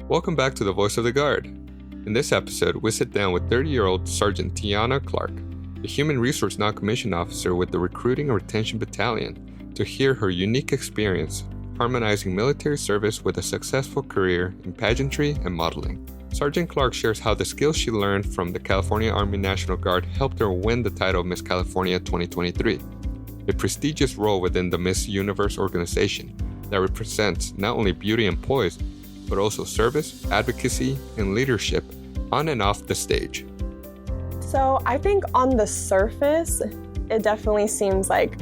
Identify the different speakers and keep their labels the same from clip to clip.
Speaker 1: Welcome back to The Voice of the Guard. In this episode, we sit down with 30-year-old Sergeant Tianna Clark, a Human Resource Non-Commissioned Officer with the Recruiting and Retention Battalion, to hear her unique experience harmonizing military service with a successful career in pageantry and modeling. Sergeant Clark shares how the skills she learned from the California Army National Guard helped her win the title of Miss California 2023, a prestigious role within the Miss Universe organization that represents not only beauty and poise, but also service, advocacy, and leadership on and off the stage.
Speaker 2: So I think on the surface, it definitely seems like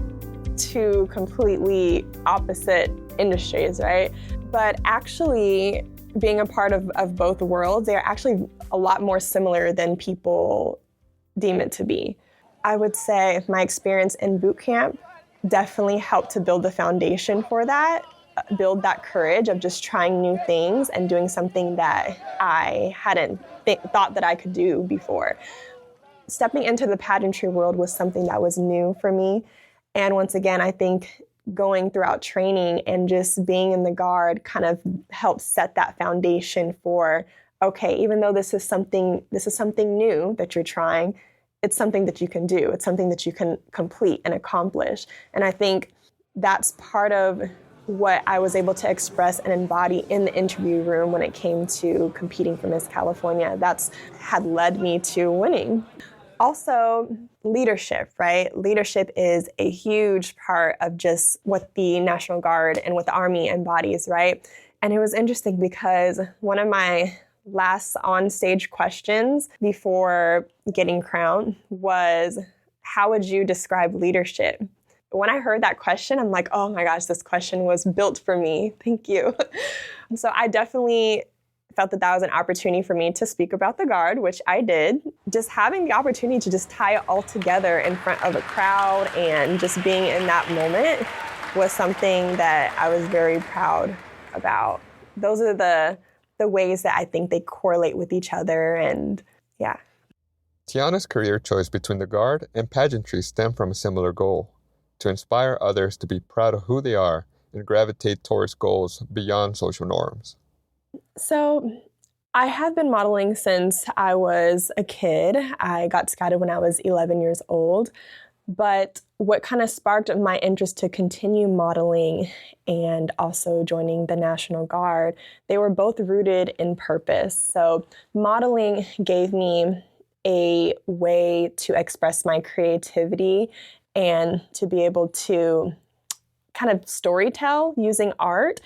Speaker 2: two completely opposite industries, right? But actually, being a part of both worlds, they're actually a lot more similar than people deem it to be. I would say my experience in boot camp definitely helped to build the foundation for that, build that courage of just trying new things and doing something that I hadn't thought that I could do before. Stepping into the pageantry world was something that was new for me. And once again, I think going throughout training and just being in the Guard kind of helped set that foundation for, okay, even though this is something new that you're trying, it's something that you can do. It's something that you can complete and accomplish. And I think that's part of what I was able to express and embody in the interview room when it came to competing for Miss California. That's had led me to winning. Also, leadership, right? Leadership is a huge part of just what the National Guard and what the Army embodies, right? And it was interesting because one of my last on-stage questions before getting crowned was, how would you describe leadership? When I heard that question, I'm like, oh my gosh, this question was built for me. Thank you. So I definitely felt that was an opportunity for me to speak about the Guard, which I did. Just having the opportunity to just tie it all together in front of a crowd and just being in that moment was something that I was very proud about. Those are the ways that I think they correlate with each other, and yeah.
Speaker 1: Tianna's career choice between the Guard and pageantry stemmed from a similar goal: to inspire others to be proud of who they are and gravitate towards goals beyond social norms.
Speaker 2: So I have been modeling since I was a kid. I got scouted when I was 11 years old. But what kind of sparked my interest to continue modeling and also joining the National Guard, they were both rooted in purpose. So modeling gave me a way to express my creativity and to be able to kind of storytell using art,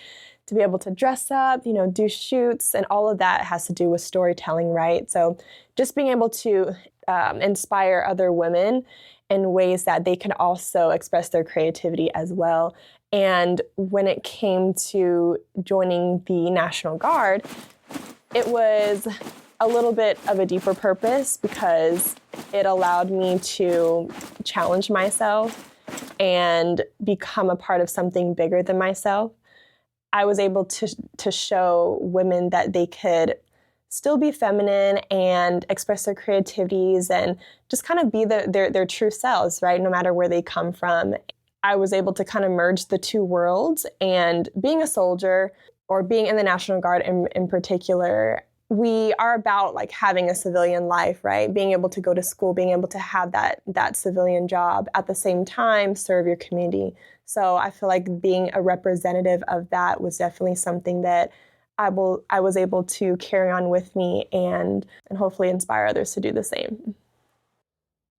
Speaker 2: to be able to dress up, do shoots, and all of that has to do with storytelling, right? So just being able to inspire other women in ways that they can also express their creativity as well. And when it came to joining the National Guard, it was a little bit of a deeper purpose because it allowed me to challenge myself and become a part of something bigger than myself. I was able to show women that they could still be feminine and express their creativities and just kind of be their true selves, right? No matter where they come from. I was able to kind of merge the two worlds, and being a soldier or being in the National Guard in particular, we are about like having a civilian life, right? Being able to go to school, being able to have that civilian job, at the same time serve your community. So I feel like being a representative of that was definitely something that I was able to carry on with me and hopefully inspire others to do the same.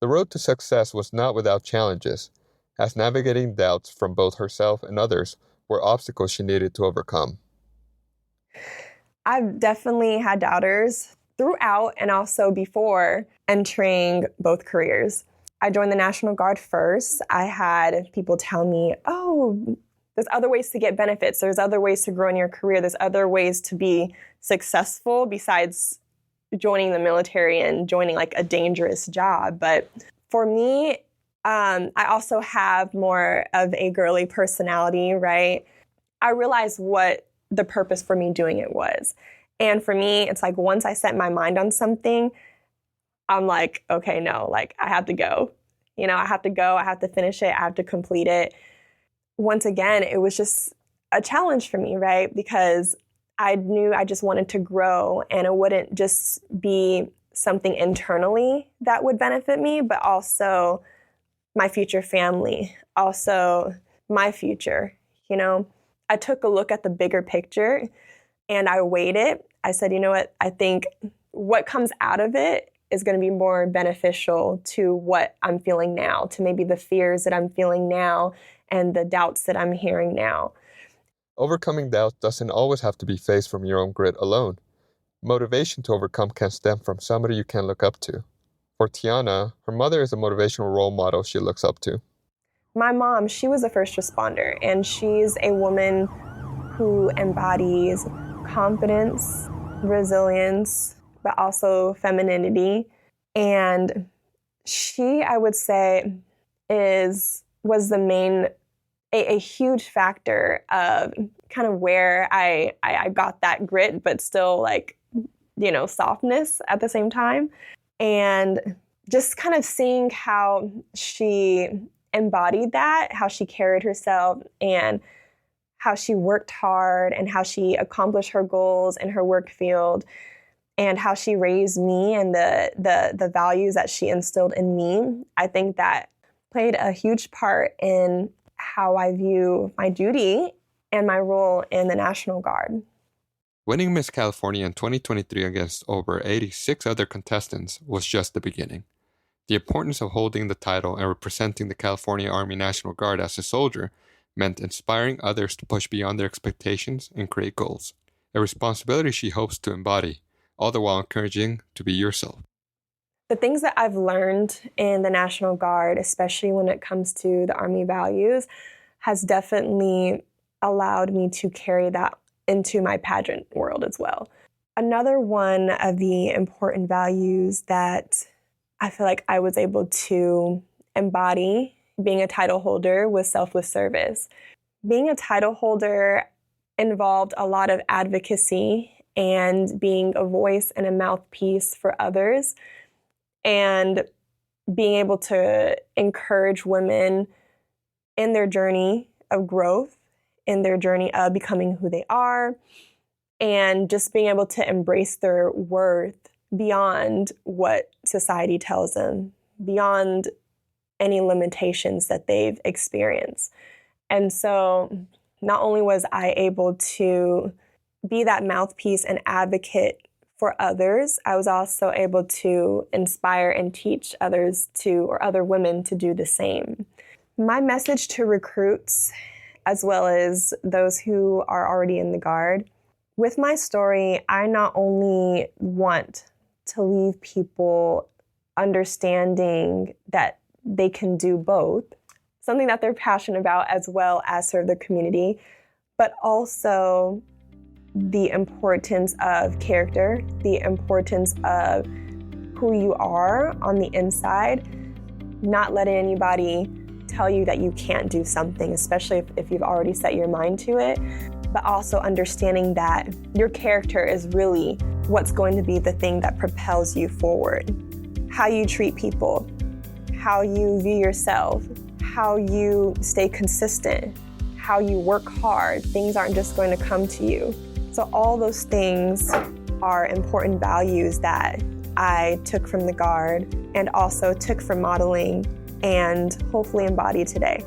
Speaker 1: The road to success was not without challenges, as navigating doubts from both herself and others were obstacles she needed to overcome.
Speaker 2: I've definitely had doubters throughout and also before entering both careers. I joined the National Guard first. I had people tell me, oh, there's other ways to get benefits. There's other ways to grow in your career. There's other ways to be successful besides joining the military and joining like a dangerous job. But for me, I also have more of a girly personality, right? I realized what the purpose for me doing it was. And for me, it's like once I set my mind on something, I'm like, okay, no, like I have to go. I have to go, I have to finish it, I have to complete it. Once again, it was just a challenge for me, right? Because I knew I just wanted to grow, and it wouldn't just be something internally that would benefit me, but also my future family, also my future. You know, I took a look at the bigger picture and I weighed it. I said, you know what, I think what comes out of it is going to be more beneficial to what I'm feeling now, to maybe the fears that I'm feeling now and the doubts that I'm hearing now.
Speaker 1: Overcoming doubt doesn't always have to be faced from your own grit alone. Motivation to overcome can stem from somebody you can look up to. For Tianna, her mother is a motivational role model she looks up to.
Speaker 2: My mom, she was a first responder, and she's a woman who embodies confidence, resilience, but also femininity. And she, I would say, was the main, a huge factor of kind of where I got that grit, but still like, you know, softness at the same time. And just kind of seeing how she embodied that, how she carried herself, and how she worked hard, and how she accomplished her goals in her work field, and how she raised me and the values that she instilled in me. I think that played a huge part in how I view my duty and my role in the National Guard.
Speaker 1: Winning Miss California in 2023 against over 86 other contestants was just the beginning. The importance of holding the title and representing the California Army National Guard as a soldier meant inspiring others to push beyond their expectations and create goals, a responsibility she hopes to embody, all the while encouraging to be yourself.
Speaker 2: The things that I've learned in the National Guard, especially when it comes to the Army values, has definitely allowed me to carry that into my pageant world as well. Another one of the important values that I feel like I was able to embody being a title holder was selfless service. Being a title holder involved a lot of advocacy and being a voice and a mouthpiece for others, and being able to encourage women in their journey of growth, in their journey of becoming who they are, and just being able to embrace their worth beyond what society tells them, beyond any limitations that they've experienced. And so not only was I able to be that mouthpiece and advocate for others, I was also able to inspire and teach others or other women to do the same. My message to recruits, as well as those who are already in the Guard, with my story, I not only want to leave people understanding that they can do both, something that they're passionate about, as well as serve the community, but also the importance of character, the importance of who you are on the inside, not letting anybody tell you that you can't do something, especially if you've already set your mind to it, but also understanding that your character is really what's going to be the thing that propels you forward. How you treat people, how you view yourself, how you stay consistent, how you work hard. Things aren't just going to come to you. So all those things are important values that I took from the Guard and also took from modeling and hopefully embody today.